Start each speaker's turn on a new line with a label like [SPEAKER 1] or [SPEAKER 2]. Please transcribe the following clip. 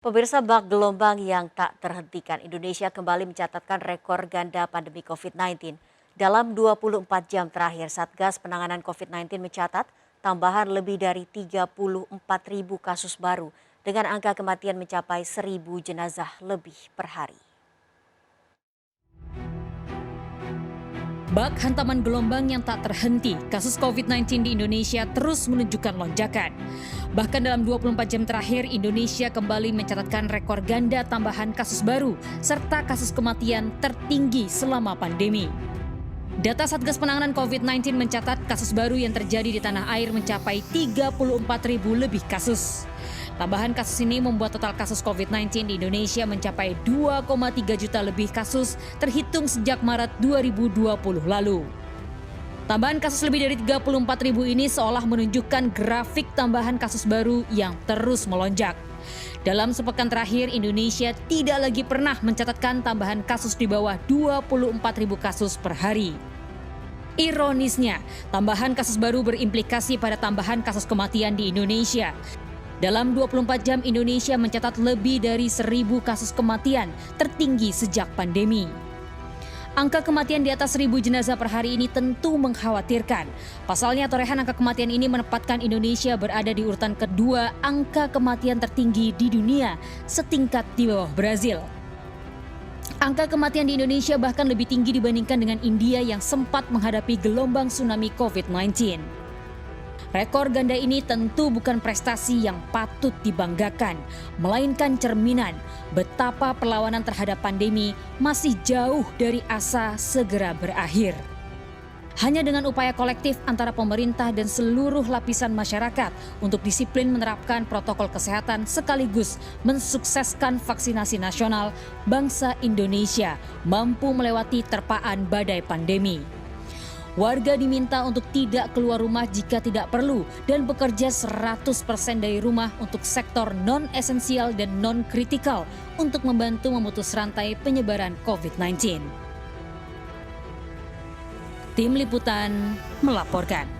[SPEAKER 1] Pemirsa, bak gelombang yang tak terhentikan, Indonesia kembali mencatatkan rekor ganda pandemi COVID-19. Dalam 24 jam terakhir, Satgas Penanganan COVID-19 mencatat tambahan lebih dari 34 ribu kasus baru dengan angka kematian mencapai 1.000 jenazah lebih per hari.
[SPEAKER 2] Bak hantaman gelombang yang tak terhenti, kasus COVID-19 di Indonesia terus menunjukkan lonjakan. Bahkan dalam 24 jam terakhir, Indonesia kembali mencatatkan rekor ganda tambahan kasus baru serta kasus kematian tertinggi selama pandemi. Data Satgas Penanganan COVID-19 mencatat kasus baru yang terjadi di tanah air mencapai 34 ribu lebih kasus. Tambahan kasus ini membuat total kasus COVID-19 di Indonesia mencapai 2,3 juta lebih kasus terhitung sejak Maret 2020 lalu. Tambahan kasus lebih dari 34 ribu ini seolah menunjukkan grafik tambahan kasus baru yang terus melonjak. Dalam sepekan terakhir, Indonesia tidak lagi pernah mencatatkan tambahan kasus di bawah 24 ribu kasus per hari. Ironisnya, tambahan kasus baru berimplikasi pada tambahan kasus kematian di Indonesia. Dalam 24 jam Indonesia mencatat lebih dari 1.000 kasus kematian tertinggi sejak pandemi. Angka kematian di atas 1.000 jenazah per hari ini tentu mengkhawatirkan. Pasalnya torehan angka kematian ini menempatkan Indonesia berada di urutan kedua angka kematian tertinggi di dunia, setingkat di bawah Brazil. Angka kematian di Indonesia bahkan lebih tinggi dibandingkan dengan India yang sempat menghadapi gelombang tsunami COVID-19. Rekor ganda ini tentu bukan prestasi yang patut dibanggakan, melainkan cerminan betapa perlawanan terhadap pandemi masih jauh dari asa segera berakhir. Hanya dengan upaya kolektif antara pemerintah dan seluruh lapisan masyarakat untuk disiplin menerapkan protokol kesehatan sekaligus mensukseskan vaksinasi nasional, bangsa Indonesia mampu melewati terpaan badai pandemi. Warga diminta untuk tidak keluar rumah jika tidak perlu dan bekerja 100% dari rumah untuk sektor non-esensial dan non-kritikal untuk membantu memutus rantai penyebaran COVID-19. Tim Liputan melaporkan.